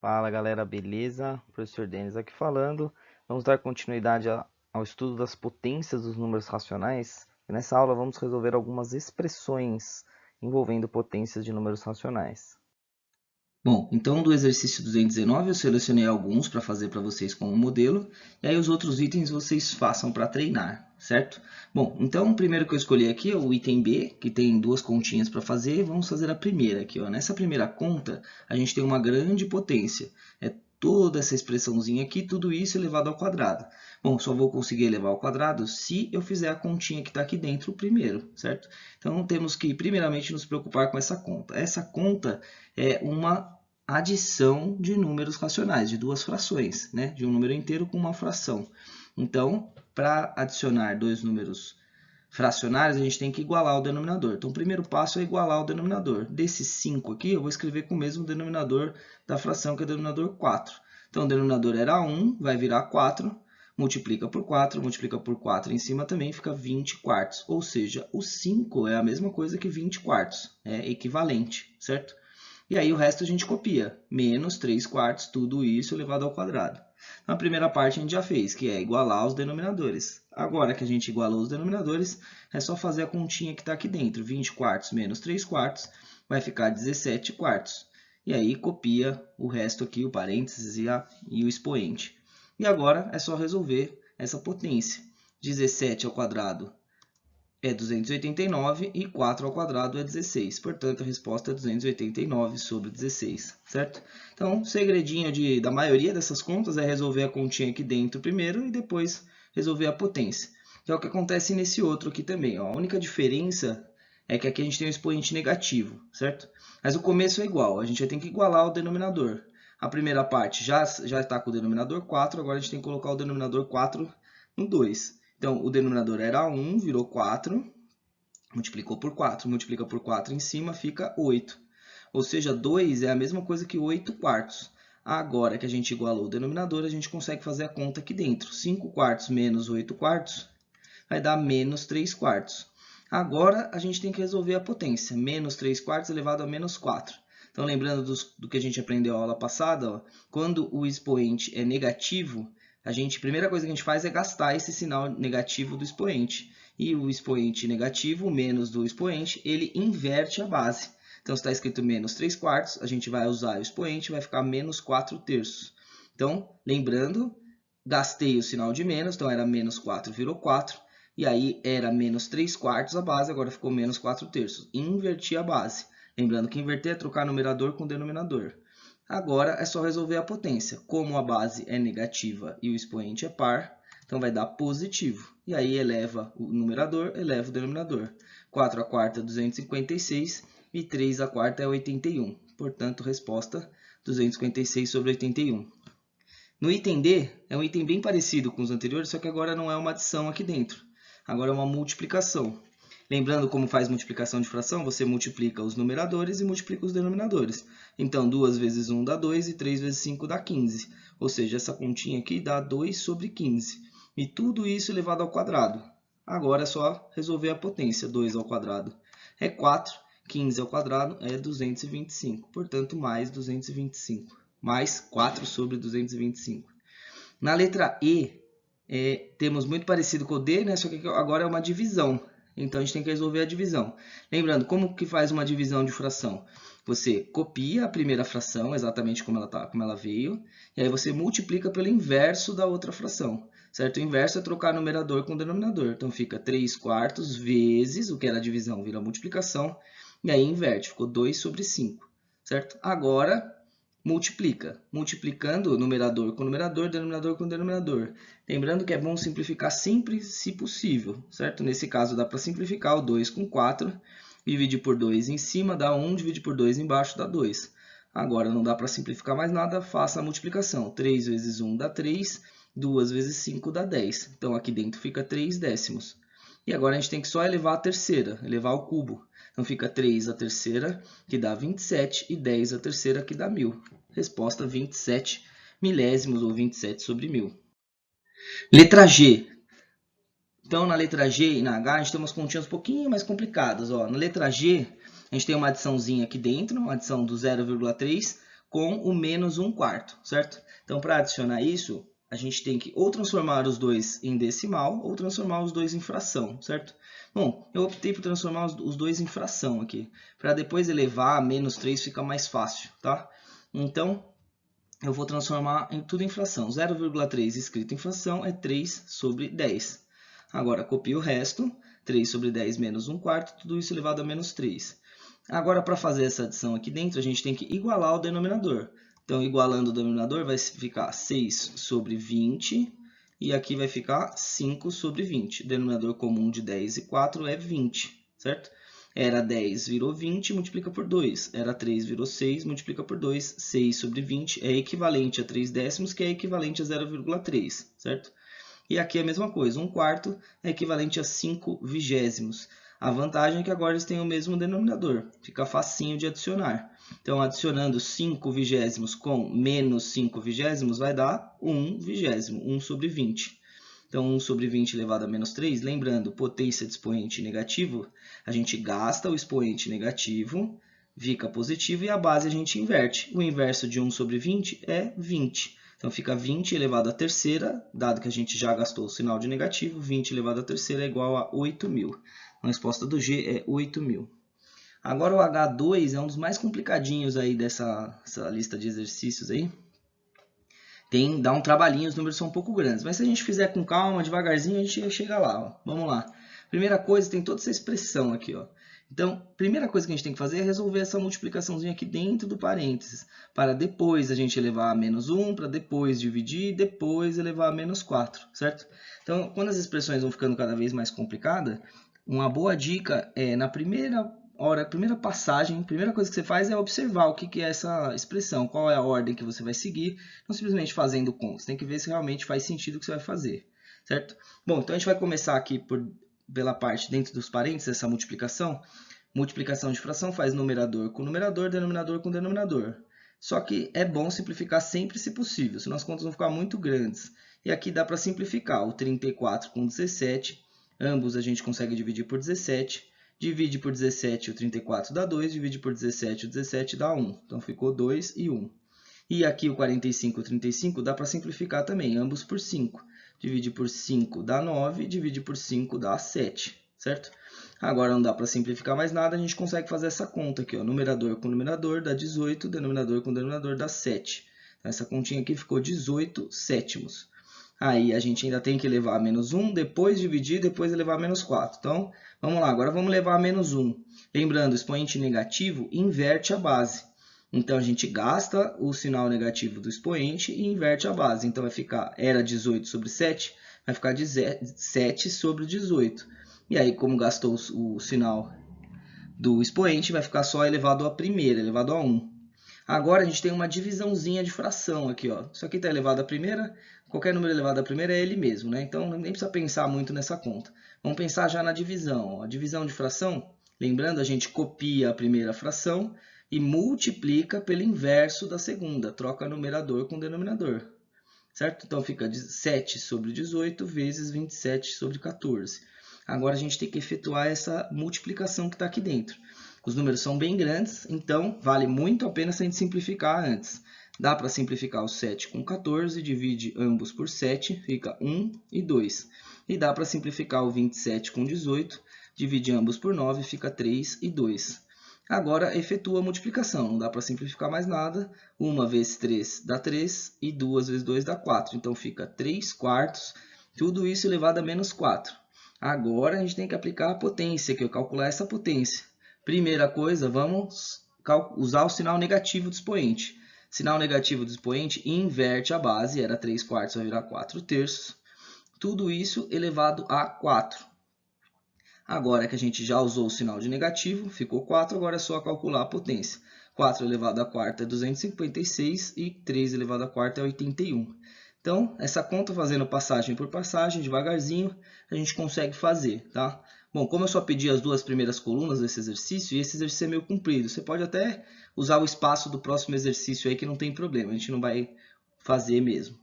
Fala galera, beleza? Professor Denis aqui falando. Vamos dar continuidade ao estudo das potências dos números racionais. E nessa aula vamos resolver algumas expressões envolvendo potências de números racionais. Bom, então do exercício 219 eu selecionei alguns para fazer para vocês como modelo, e aí os outros itens vocês façam para treinar, certo? Bom, então o primeiro que eu escolhi aqui é o item B, que tem duas continhas para fazer. Vamos fazer a primeira aqui, ó. Nessa primeira conta, a gente tem uma grande potência. É toda essa expressãozinha aqui, tudo isso elevado ao quadrado. Bom, só vou conseguir elevar ao quadrado se eu fizer a continha que está aqui dentro primeiro, certo? Então temos que primeiramente nos preocupar com essa conta. Essa conta é uma adição de números racionais, de duas frações, né? De um número inteiro com uma fração. Então, para adicionar dois números fracionários, a gente tem que igualar o denominador. Então, o primeiro passo é igualar o denominador. Desses 5 aqui, eu vou escrever com o mesmo denominador da fração, que é o denominador 4. Então, o denominador era 1, vai virar 4, multiplica por 4 em cima também fica 20 quartos. Ou seja, o 5 é a mesma coisa que 20 quartos, é equivalente, certo? E aí o resto a gente copia, menos 3 quartos, tudo isso elevado ao quadrado. Na primeira parte a gente já fez, que é igualar os denominadores. Agora que a gente igualou os denominadores, é só fazer a continha que está aqui dentro. 20 quartos menos 3 quartos vai ficar 17 quartos. E aí copia o resto aqui, o parênteses e o expoente. E agora é só resolver essa potência. 17 ao quadrado é 289 e 4 ao quadrado é 16. Portanto, a resposta é 289 sobre 16, certo? Então, o segredinho da maioria dessas contas é resolver a continha aqui dentro primeiro e depois resolver a potência. Que é o que acontece nesse outro aqui também. Ó. A única diferença é que aqui a gente tem um expoente negativo, certo? Mas o começo é igual, a gente já tem que igualar o denominador. A primeira parte já está com o denominador 4, agora a gente tem que colocar o denominador 4 no 2. Então, o denominador era 1, virou 4, multiplicou por 4, multiplica por 4 em cima, fica 8. Ou seja, 2 é a mesma coisa que 8 quartos. Agora que a gente igualou o denominador, a gente consegue fazer a conta aqui dentro. 5 quartos menos 8 quartos vai dar menos 3 quartos. Agora, a gente tem que resolver a potência. Menos 3 quartos elevado a menos 4. Então, lembrando do que a gente aprendeu na aula passada, ó, quando o expoente é negativo, a primeira coisa que a gente faz é gastar esse sinal negativo do expoente. E o expoente negativo, menos do expoente, ele inverte a base. Então, se está escrito menos 3 quartos, a gente vai usar o expoente, vai ficar menos 4 terços. Então, lembrando, gastei o sinal de menos, então era menos 4, virou 4. E aí era menos 3 quartos a base, agora ficou menos 4 terços. Inverti a base. Lembrando que inverter é trocar numerador com denominador. Agora é só resolver a potência. Como a base é negativa e o expoente é par, então vai dar positivo. E aí eleva o numerador, eleva o denominador. 4 a quarta é 256 e 3 a quarta é 81. Portanto, resposta 256 sobre 81. No item D, é um item bem parecido com os anteriores, só que agora não é uma adição aqui dentro. Agora é uma multiplicação. Lembrando como faz multiplicação de fração, você multiplica os numeradores e multiplica os denominadores. Então, 2 vezes 1 dá 2 e 3 vezes 5 dá 15. Ou seja, essa continha aqui dá 2 sobre 15. E tudo isso elevado ao quadrado. Agora é só resolver a potência. 2 ao quadrado é 4, 15 ao quadrado é 225. Portanto, mais 225. Mais 4 sobre 225. Na letra E, temos muito parecido com o D, né? Só que agora é uma divisão. Então, a gente tem que resolver a divisão. Lembrando, como que faz uma divisão de fração? Você copia a primeira fração, exatamente como ela veio, e aí você multiplica pelo inverso da outra fração. Certo? O inverso é trocar numerador com denominador. Então, fica 3 quartos vezes, o que era a divisão, vira multiplicação, e aí inverte, ficou 2 sobre 5. Certo? Agora, multiplica. Multiplicando numerador com numerador, denominador com denominador. Lembrando que é bom simplificar sempre, se possível, certo? Nesse caso, dá para simplificar o 2 com 4. Dividir por 2 em cima dá 1, dividir por 2 embaixo dá 2. Agora, não dá para simplificar mais nada, faça a multiplicação. 3 vezes 1 dá 3, 2 vezes 5 dá 10. Então, aqui dentro fica 3 décimos. E agora a gente tem que só elevar a terceira, elevar ao cubo. Então, fica 3 a terceira, que dá 27, e 10 a terceira, que dá 1000. Resposta 27 milésimos, ou 27 sobre 1000. Letra G. Então, na letra G e na H, a gente tem umas continhas um pouquinho mais complicadas. Ó. Na letra G, a gente tem uma adiçãozinha aqui dentro, uma adição do 0,3 com o menos 1/4, certo? Então, para adicionar isso, a gente tem que ou transformar os dois em decimal ou transformar os dois em fração, certo? Bom, eu optei por transformar os dois em fração aqui, para depois elevar a menos 3 fica mais fácil, tá? Então, eu vou transformar tudo em fração. 0,3 escrito em fração é 3 sobre 10. Agora, copio o resto, 3 sobre 10 menos 1/4, tudo isso elevado a menos 3. Agora, para fazer essa adição aqui dentro, a gente tem que igualar o denominador. Então, igualando o denominador, vai ficar 6 sobre 20, e aqui vai ficar 5 sobre 20. O denominador comum de 10 e 4 é 20, certo? Era 10, virou 20, multiplica por 2. Era 3, virou 6, multiplica por 2. 6 sobre 20 é equivalente a 3 décimos, que é equivalente a 0,3, certo? E aqui é a mesma coisa, 1/4 é equivalente a 5 vigésimos. A vantagem é que agora eles têm o mesmo denominador, fica facinho de adicionar. Então, adicionando 5 vigésimos com menos 5 vigésimos vai dar 1 vigésimo, 1 sobre 20. Então, 1 sobre 20 elevado a menos 3, lembrando, potência de expoente negativo, a gente gasta o expoente negativo, fica positivo e a base a gente inverte. O inverso de 1 sobre 20 é 20. Então, fica 20 elevado à terceira, dado que a gente já gastou o sinal de negativo, 20 elevado à terceira é igual a 8.000. A resposta do G é 8.000. Agora o H2 é um dos mais complicadinhos aí dessa lista de exercícios aí. Dá um trabalhinho, os números são um pouco grandes. Mas se a gente fizer com calma, devagarzinho, a gente chega lá. Ó. Vamos lá. Primeira coisa, tem toda essa expressão aqui. Ó. Então, primeira coisa que a gente tem que fazer é resolver essa multiplicaçãozinha aqui dentro do parênteses. Para depois a gente elevar a menos 1, para depois dividir e depois elevar a menos 4, certo? Então, quando as expressões vão ficando cada vez mais complicadas, uma boa dica é, na primeira passagem, a primeira coisa que você faz é observar o que é essa expressão, qual é a ordem que você vai seguir, não simplesmente fazendo conta. Você tem que ver se realmente faz sentido o que você vai fazer, certo? Bom, então a gente vai começar aqui pela parte dentro dos parênteses, essa multiplicação. Multiplicação de fração faz numerador com numerador, denominador com denominador. Só que é bom simplificar sempre se possível, senão as contas vão ficar muito grandes. E aqui dá para simplificar o 34 com 17, ambos a gente consegue dividir por 17, divide por 17 o 34 dá 2, divide por 17 o 17 dá 1. Então ficou 2 e 1. E aqui o 45 e o 35 dá para simplificar também, ambos por 5. Divide por 5 dá 9, divide por 5 dá 7, certo? Agora não dá para simplificar mais nada, a gente consegue fazer essa conta aqui, ó. Numerador com numerador dá 18, denominador com denominador dá 7. Então, essa continha aqui ficou 18 sétimos. Aí a gente ainda tem que elevar a menos 1, depois dividir, depois elevar a menos 4. Então, vamos lá, agora vamos levar a menos 1. Lembrando, o expoente negativo inverte a base. Então, a gente gasta o sinal negativo do expoente e inverte a base. Então, vai ficar, era 18 sobre 7, vai ficar 7 sobre 18. E aí, como gastou o sinal do expoente, vai ficar só elevado à primeira, elevado a 1. Agora, a gente tem uma divisãozinha de fração aqui, ó. Isso aqui está elevado à primeira, qualquer número elevado à primeira é ele mesmo, né? Então, nem precisa pensar muito nessa conta. Vamos pensar já na divisão. A divisão de fração, lembrando, a gente copia a primeira fração e multiplica pelo inverso da segunda. Troca numerador com denominador, certo? Então, fica 7 sobre 18 vezes 27 sobre 14. Agora, a gente tem que efetuar essa multiplicação que está aqui dentro. Os números são bem grandes, então vale muito a pena se a gente simplificar antes. Dá para simplificar o 7 com 14, divide ambos por 7, fica 1 e 2. E dá para simplificar o 27 com 18, divide ambos por 9, fica 3 e 2. Agora, efetua a multiplicação, não dá para simplificar mais nada. 1 vezes 3 dá 3 e 2 vezes 2 dá 4. Então, fica 3 quartos, tudo isso elevado a menos 4. Agora, a gente tem que aplicar a potência, que é calcular essa potência. Primeira coisa, vamos usar o sinal negativo do expoente. Sinal negativo do expoente inverte a base, era 3 quartos, vai virar 4 terços. Tudo isso elevado a 4. Agora que a gente já usou o sinal de negativo, ficou 4, agora é só calcular a potência. 4 elevado à quarta é 256 e 3 elevado à quarta é 81. Então, essa conta fazendo passagem por passagem, devagarzinho, a gente consegue fazer, tá? Bom, como eu só pedi as duas primeiras colunas desse exercício, e esse exercício é meio comprido, você pode até usar o espaço do próximo exercício aí que não tem problema, a gente não vai fazer mesmo.